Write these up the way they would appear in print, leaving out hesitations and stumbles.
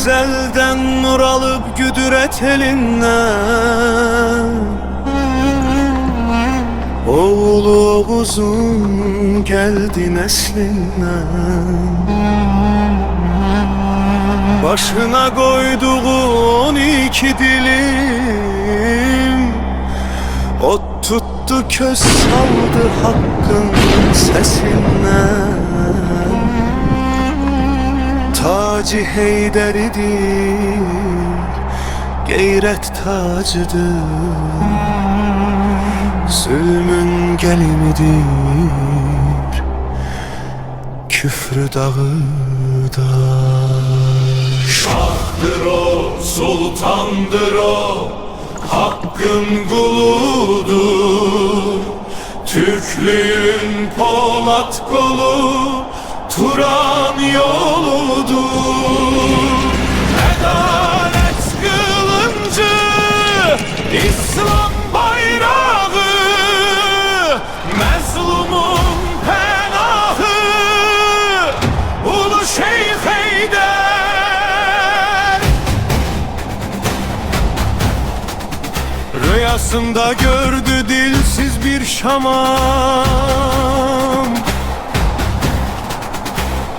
Ezelden nur alıp güdüret elinden, oğlu uzun geldi neslinden. Başına koyduğu 12 dilim, ot tuttu köz saldı hakkın sesinden. Tacı Heyderidir, gayret tacıdır, zulmün gelimidir, küfrü dağıdar. Şahdır o, sultandır o, hakkın kuludur. Türklüğün Polat kolu, Turan yoludur. Adalet kılıncı, İslam bayrağı, mezlumun penahı, Ulu Şeyh Heydər. Rüyasında gördü dilsiz bir şamam,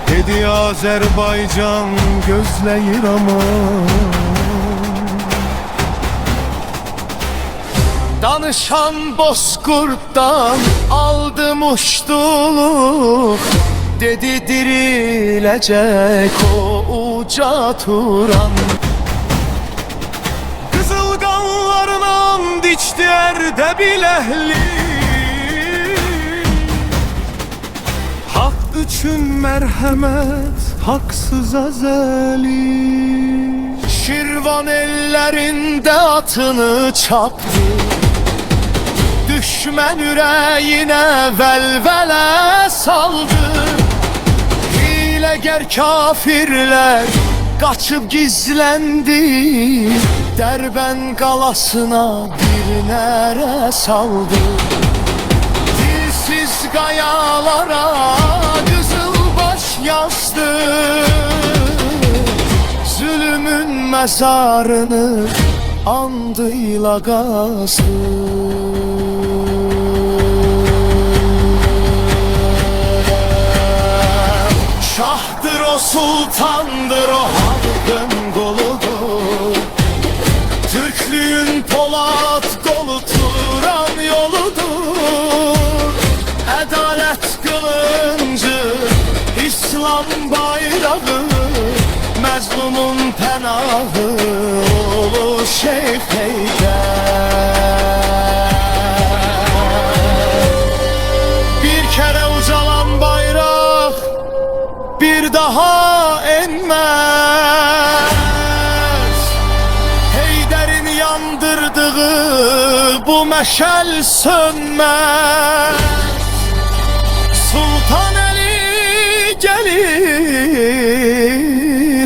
dedi Azerbaycan gözleyir ama. Danışan bozkurttan aldım uçtuluk, dedi dirilecek o uca Turan. Kızılganlarla diçti Erdebil ehli, hak üçün merhamet, haksız azeli. Şirvan ellerinde atını çaptı, düşman yüreğine velvele saldı. Hileger kafirler kaçıp gizlendi, Dərbənd qalasına bir nere saldı. Dilsiz qayalara qızılbaş yazdı, zulümün mezarını andıyla qazdı. Şahdır o, sultandır o, hakkın koludur. Türklüğün Polat kolu, Turan yoludur. Adalet kılıncı, İslam bayrağı, mezlumun penahı, Ulu Şeyh Heydər. Bir kere ucalan bayrak bir daha enmez. Heydər'in yandırdığı bu meşal sönmez. Sultan Ali gelir,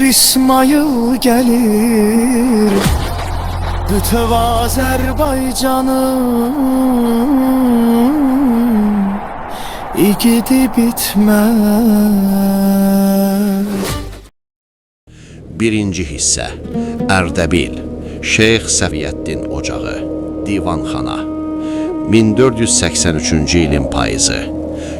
İsmail gelir, bütöv Azerbaycan'ın igidi bitmez. Birinci hissə Ərdəbil, Şeyx Səfiyyəddin Ocağı, Divanxana. 1483-cü ilin payızı.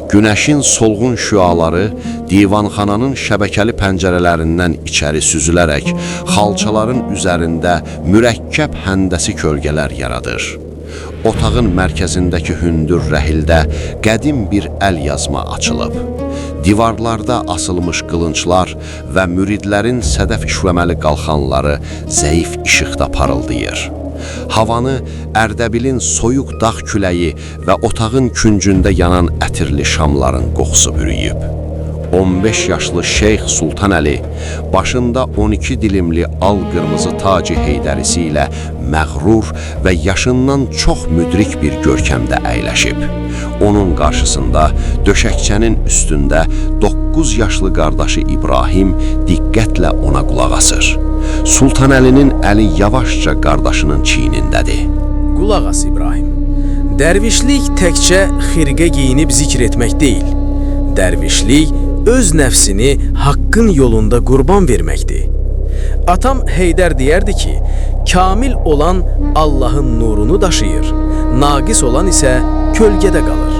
Günəşin solğun şüaları divanxananın şəbəkəli pəncərələrindən içəri süzülərək xalçaların üzərində mürəkkəb həndəsi kölgələr yaradır. Otağın mərkəzindəki hündür rəhildə qədim bir əl yazma açılıb. Divarlarda asılmış qılınçlar və müridlərin sədəf işləməli qalxanları zəif işıqda parıldayır. Havanı Ərdəbilin soyuq dağ küləyi və otağın küncündə yanan ətirli şamların qoxusu bürüyüb. 15 yaşlı Şeyx Sultan Əli başında 12 dilimli al-qırmızı tacı heydərisi ilə məğrur və yaşından çox müdrik bir görkəmdə əyləşib. Onun qarşısında döşəkçənin üstündə 9 yaşlı qardaşı İbrahim diqqətlə ona qulaq asır. Sultan Əlinin əli yavaşca qardaşının çiynindədir. Qulaq as İbrahim. Dərvişlik təkcə xirqə giyinib zikr etmək deyil. Dərvişlik öz nəfsini haqqın yolunda qurban verməkdir. Atam Heydər deyərdi ki, kamil olan Allahın nurunu daşıyır, naqis olan isə kölgədə qalır.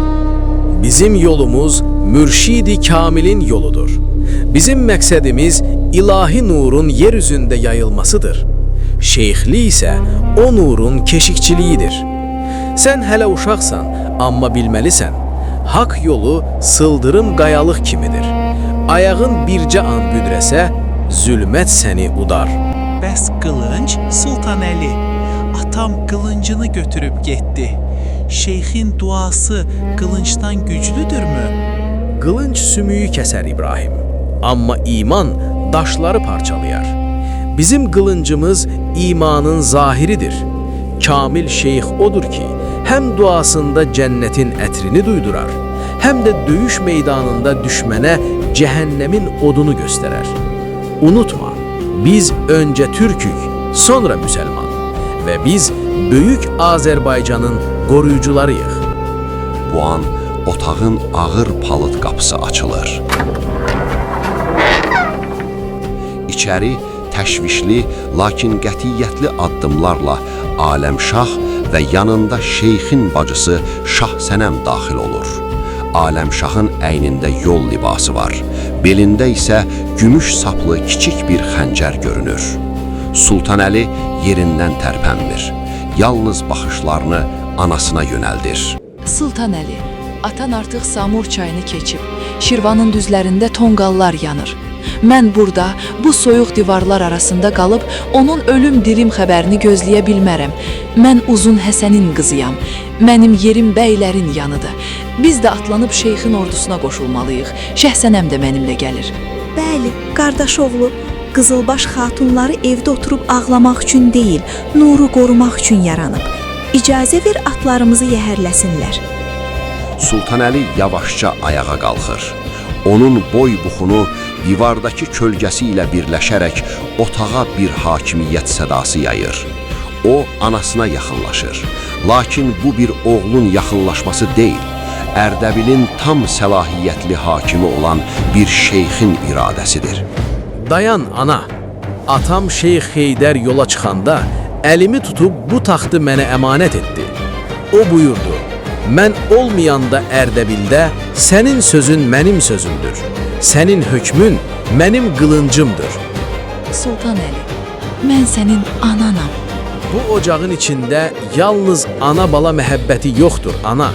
Bizim yolumuz mürşidi kamilin yoludur. Bizim məqsədimiz ilahi nurun yer üzündə yayılmasıdır. Şeyxli isə o nurun keşikçiliyidir. Sən hələ uşaqsan, amma bilməlisən, haqq yolu sıldırım qayalıq kimidir. Ayağın bircə an büdrəsə, zülmət səni udar. Bəs qılınc Sultanəli, atam qılıncını götürüb getdi. Şeyxin duası qılıncdan güclüdürmü? Qılınc sümüyü kəsər İbrahim, amma iman daşları parçalayar. Bizim qılıncımız imanın zahiridir. Kamil şeyx odur ki, həm duasında cənnətin ətrini duydurar, həm də döyüş meydanında düşmənə cəhənnəmin odunu göstərər. Unutma, biz öncə türkük, sonra müsəlman və biz böyük Azərbaycanın qoruyucularıyıq. Bu an otağın ağır palıd qapısı açılır. İçəri təşvişli, lakin qətiyyətli addımlarla Aləmşah və yanında şeyxin bacısı Şah Sənəm daxil olur. Aləmşahın əynində yol libası var, belində isə gümüş saplı kiçik bir xəncər görünür. Sultanəli yerindən tərpənmir, yalnız baxışlarını anasına yönəldir. Sultanəli, atan artıq Samur çayını keçib, Şirvanın düzlərində tonqallar yanır. Mən burada, bu soyuq divarlar arasında qalıb, onun ölüm dirim xəbərini gözləyə bilmərəm. Mən Uzun Həsənin qızıyam, mənim yerim bəylərin yanıdır. Biz də atlanıb şeyxin ordusuna qoşulmalıyıq, Şəhsənəm də mənimlə gəlir. Bəli, qardaş oğlu, qızılbaş xatunları evdə oturub ağlamaq üçün deyil, nuru qorumaq üçün yaranıb. İcazə ver atlarımızı yəhərləsinlər. Sultanəli yavaşca ayağa qalxır. Onun boy buxunu divardakı kölgəsi ilə birləşərək otağa bir hakimiyyət sədası yayır. O, anasına yaxınlaşır. Lakin bu bir oğlun yaxınlaşması deyil, Ərdəbilin tam səlahiyyətli hakimi olan bir şeyxin iradəsidir. Dayan ana, atam Şeyx Heydər yola çıxanda əlimi tutub bu taxtı mənə əmanət etdi. O buyurdu, mən olmayanda Ərdəbildə sənin sözün mənim sözümdür. Sənin hökmün mənim qılıncımdır. Sultanəli, mən sənin ananam. Bu ocağın içində yalnız ana-bala məhəbbəti yoxdur, ana.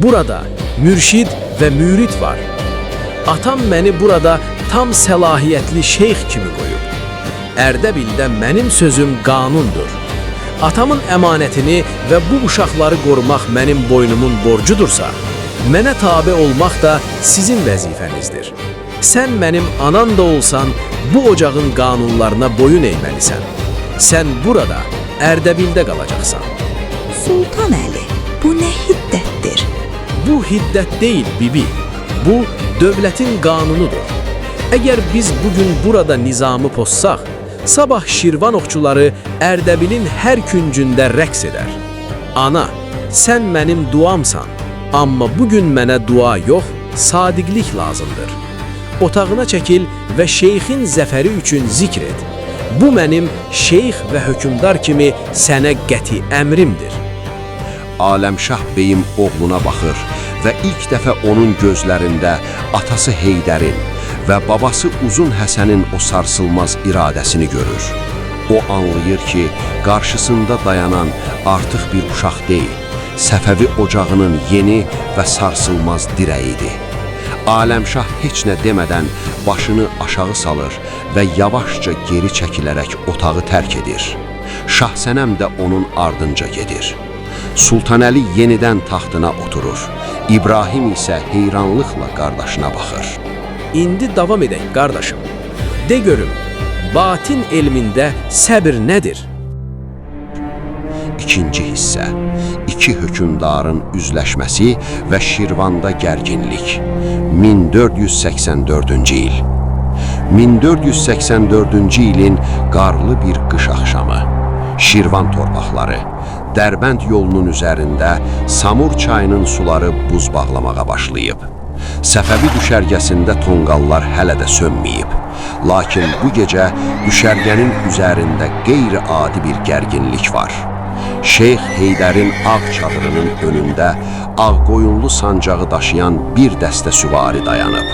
Burada mürşid və mürid var. Atam məni burada tam səlahiyyətli şeyx kimi qoyub. Ərdəbildə mənim sözüm qanundur. Atamın əmanətini və bu uşaqları qorumaq mənim boynumun borcudursa, mənə tabe olmaq da sizin vəzifənizdir. Sən mənim anan da olsan, bu ocağın qanunlarına boyun eğməlisən. Sən burada, Ərdəbildə qalacaqsan. Sultanəli, bu nə hiddətdir? Bu hiddət deyil, bibi. Bu, dövlətin qanunudur. Əgər biz bugün burada nizamı pozsaq, sabah Şirvan oxçuları Ərdəbilin hər küncündə rəqs edər. Ana, sən mənim duamsan, amma bugün mənə dua yox, sadiqlik lazımdır. Otağına çəkil və şeyxin zəfəri üçün zikr et. Bu mənim şeyx və hökümdar kimi sənə qəti əmrimdir. Aləmşah beyim oğluna baxır və ilk dəfə onun gözlərində atası Heydərin və babası Uzun Həsənin o sarsılmaz iradəsini görür. O anlayır ki, qarşısında dayanan artıq bir uşaq deyil, Səfəvi ocağının yeni və sarsılmaz dirəyidir. Aləmşah heç nə demədən başını aşağı salır və yavaşca geri çəkilərək otağı tərk edir. Şahsənəm də onun ardınca gedir. Sultanəli yenidən taxtına oturur. İbrahim isə heyranlıqla qardaşına baxır. İndi davam edək, qardaşım. De görüm, batin elmində səbir nədir? İkinci hissə, iki hökümdarın üzləşməsi və Şirvanda gərginlik. 1484-cü il. 1484-cü ilin qarlı bir qış axşamı. Şirvan torpaqları, Dərbənd yolunun üzərində Samur çayının suları buz bağlamağa başlayıb. Səfəvi düşərgəsində tonqallar hələ də sönməyib. Lakin bu gecə düşərgənin üzərində qeyri-adi bir gərginlik var. Şeyx Heydərin ağ çadırının önündə ağqoyunlu sancağı daşıyan bir dəstə süvari dayanıb.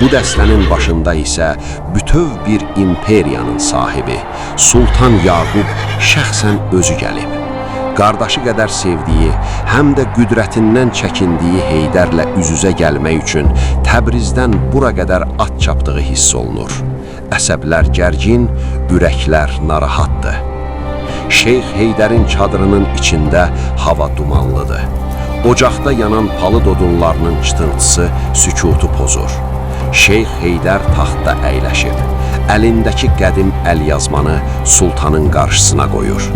Bu dəstənin başında isə bütöv bir imperiyanın sahibi Sultan Yaqub şəxsən özü gəlib. Qardaşı qədər sevdiyi, həm də qüdrətindən çəkindiyi Heydərlə üz-üzə gəlmək üçün Təbrizdən bura qədər at çapdığı hiss olunur. Əsəblər gərgin, ürəklər narahatdır. Şeyx Heydərin çadırının içində hava dumanlıdır. Ocaqda yanan palıd odunlarının çıtıntısı sükutu pozur. Şeyx Heydər taxtda əyləşib. Əlindəki qədim əlyazmanı sultanın qarşısına qoyur.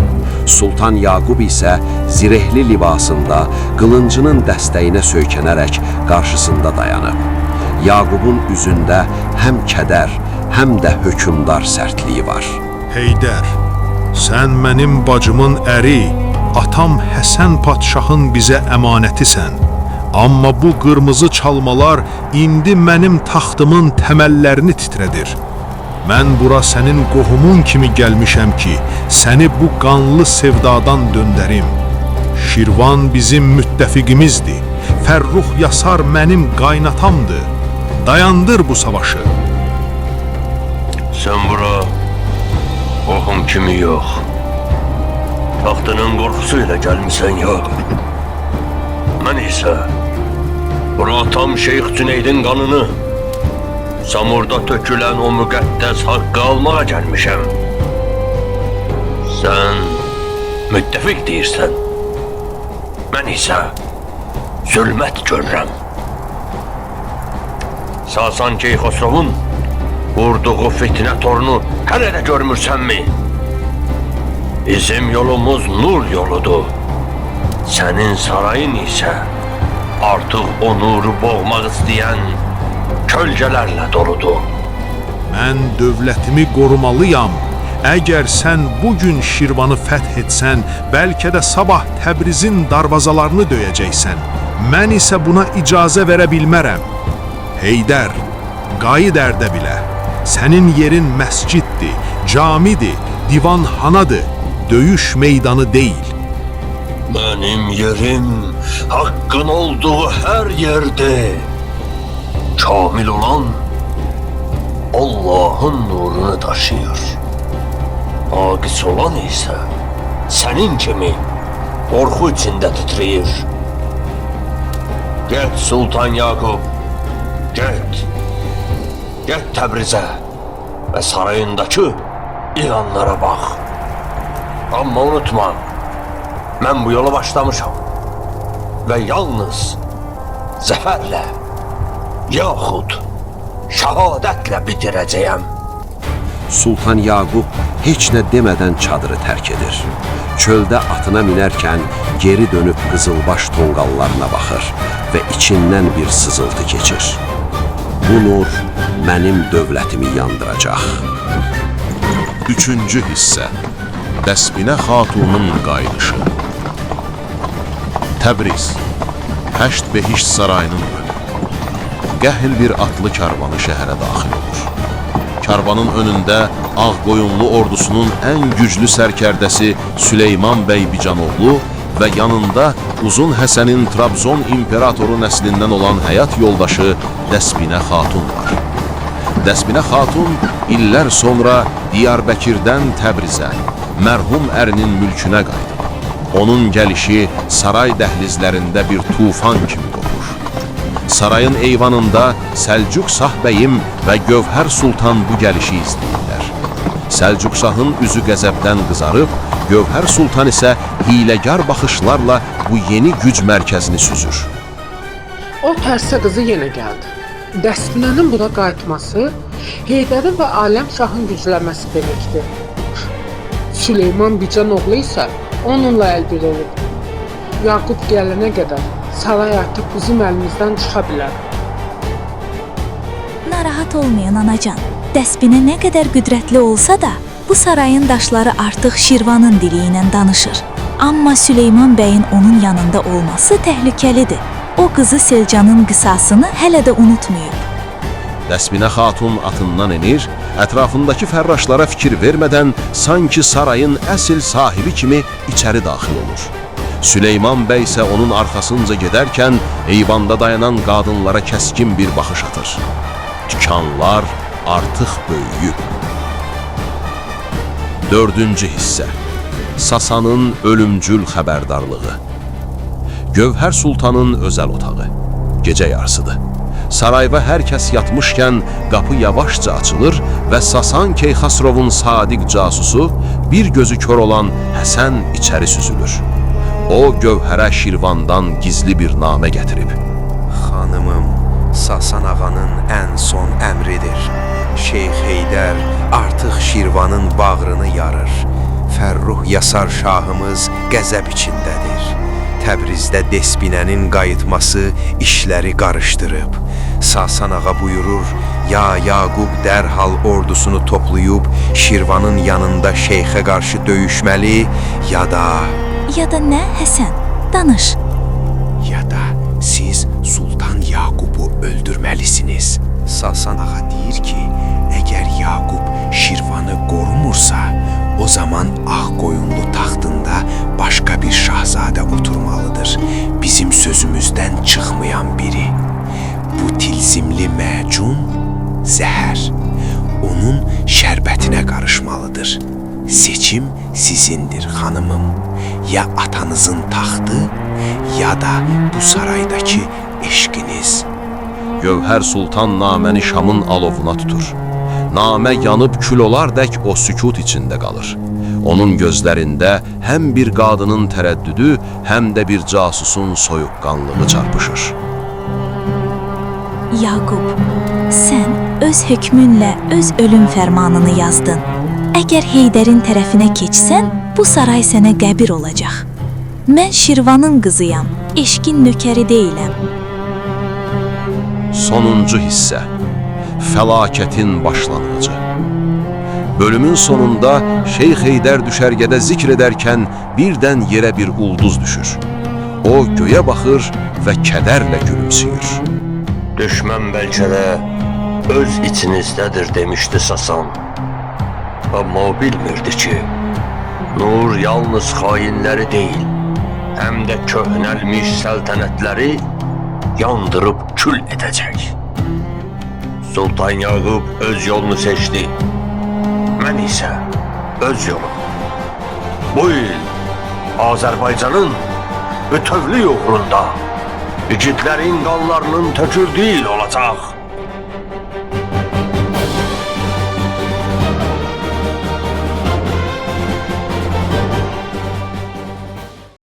Sultan Yaqub isə zirehli libasında qılıncının dəstəyinə söykənərək qarşısında dayanıb. Yaqubun üzündə həm kədər, həm də hökümdar sərtliyi var. Heydər, sən mənim bacımın əri, atam Həsən padşahın bizə əmanətisən. Amma bu qırmızı çalmalar indi mənim taxtımın təməllərini titrədir. Mən bura sənin qohumun kimi gəlmişəm ki, səni bu qanlı sevdadan döndərim. Şirvan bizim müttəfiqimizdir. Fərrux Yasar mənim qaynatamdır. Dayandır bu savaşı. Sən bura qohum kimi yox, taxtının qorxusuyla gəlmisən yox. Mən isə bura atam Şeyx Cüneydin qanını, Samurda tökülən o müqəddəs haqqı almağa gəlmişəm. Sən müttəfiq deyirsən, mən isə zülmət görürəm. Sasan Keyxosrovun vurduğu fitnə torunu hələ də görmürsənmi? Bizim yolumuz nur yoludur. Sənin sarayın isə artıq o nuru boğmaq istəyən kölgələrlə doludur. Mən dövlətimi qorumalıyam. Əgər sən bugün Şirvanı fəth etsən, bəlkə də sabah Təbrizin darvazalarını döyəcəksən. Mən isə buna icazə verə bilmərəm. Heydər, qayıd Ərdəbilə. Sənin yerin məsciddir, camidir, divanxanadır, döyüş meydanı deyil. Mənim yerim haqqın olduğu hər yerdir. Kamil olan Allah'ın nurunu daşıyır. Naqis olan isə sənin kimi qorxu içində titrəyir. Get Sultan Yaqub, get. Get Təbrizə və sarayındakı ilanlara bax. Amma unutma, mən bu yola başlamışam və yalnız zəfərlə yaxud şəhadətlə bitirəcəyəm. Sultan Yaqub heç nə demədən çadırı tərk edir. Çöldə atına minərkən geri dönüb qızılbaş tonqallarına baxır və içindən bir sızıltı keçir. Bu nur mənim dövlətimi yandıracaq. 3-cü hissə. Dəsbinə xatunun qayıdışı. Təbriz, Həşt Behişt sarayının önü. Qəhl bir atlı karvanı şəhərə daxil olur. Karvanın önündə Ağqoyunlu ordusunun ən güclü sərkərdəsi Süleyman bəy Bicanoğlu və yanında Uzun Həsənin Trabzon imperatoru nəslindən olan həyat yoldaşı Dəsbinə xatun var. Dəsbinə xatun illər sonra Diyarbəkirdən Təbrizə, mərhum ərinin mülkünə qayıdıb. Onun gəlişi saray dəhlizlərində bir tufan kimi qopur. Sarayın eyvanında Səlcuq Şah bəyim və Gövhər Sultan bu gəlişi izləyirlər. Səlcuq Şahın üzü qəzəbdən qızarıb, Gövhər Sultan isə hiləgar baxışlarla bu yeni güc mərkəzini süzür. O tərsə qızı yenə gəldi. Dəsbinənin buna qayıtması Heydərin və Aləm Şahın güclənməsi deməkdir. Süleyman Bicanoğlu isə onunla əlbir olub. Yaqub gələnə qədər saray artıq bizim əlimizdən çıxa bilər. Narahat olmayın anacan. Dəsbinə nə qədər qüdrətli olsa da, bu sarayın daşları artıq Şirvanın dili ilə danışır. Amma Süleyman bəyin onun yanında olması təhlükəlidir. O qızı Selcanın qisasını hələ də unutmayıb. Dəsminə xatun atından enir, ətrafındakı fərraşlara fikir vermədən sanki sarayın əsl sahibi kimi içəri daxil olur. Süleyman bəy isə onun arxasınca gedərkən eyvanda dayanan qadınlara kəskin bir baxış atır. Dükanlar artıq böyüyüb. 4-cü hissə. Sasanın ölümcül xəbərdarlığı. Gövhər Sultanın özəl otağı. Gecə yarısıdır. Sarayda hər kəs yatmışkən qapı yavaşca açılır və Sasan Keyxasrovun sadiq casusu, bir gözü kör olan Həsən içəri süzülür. O, Gövhərə Şirvandan gizli bir namə gətirib. Xanımım, Sasan ağanın ən son əmridir. Şeyx Heydər artıq Şirvanın bağrını yarır. Fərruh Yasar şahımız qəzəb içindədir. Təbrizdə Despinənin qayıtması işləri qarışdırıb. Sasan ağa buyurur, ya Yaqub dərhal ordusunu toplayıb Şirvanın yanında şeyxə qarşı döyüşməli, ya da nə Həsən? Danış. ya da siz Sultan Yaqubu öldürməlisiniz. Sasan ağa deyir ki, əgər Yaqub Şirvanı qorumursa, o zaman Ağqoyunlu taxtında başqa bir şahzadə oturmalıdır. Bizim sözümüzdən çıxmayan biri. Bu tilsimli məcun zəhər. Onun şərbətinə qarışmalıdır. Seçim sizindir xanımım. Ya atanızın taxtı, ya da bu saraydakı eşqiniz. Gövhər Sultan naməni şamın alovuna tutur. Namə yanıb kül olardək o sükut içində qalır. Onun gözlərində həm bir qadının tərəddüdü, həm də bir casusun soyuqqanlığı çarpışır. Yaqub, sən öz hökmünlə öz ölüm fərmanını yazdın. Əgər Heydərin tərəfinə keçsən, bu saray sənə qəbir olacaq. Mən Şirvanın qızıyam, eşqin nökəri deyiləm. Sonuncu hissə. Fəlakətin başlanğıcı. Bölümün sonunda Şeyx Heydər düşərgədə zikr edərkən birdən yerə bir ulduz düşür. O göyə baxır və kədərlə gülümsüyür. Düşmən bəlkə də öz içinizdədir demişdi Sasan. Amma o bilmirdi ki, nur yalnız xainləri deyil, həm də köhnəlmiş səltənətləri yandırıb kül edəcək. Sultan Yaqub öz yolunu seçdi. Mən isə öz yolum. Bu il Azərbaycanın bütövlük uğrunda igidlərin qanlarının töküldüyü il olacaq.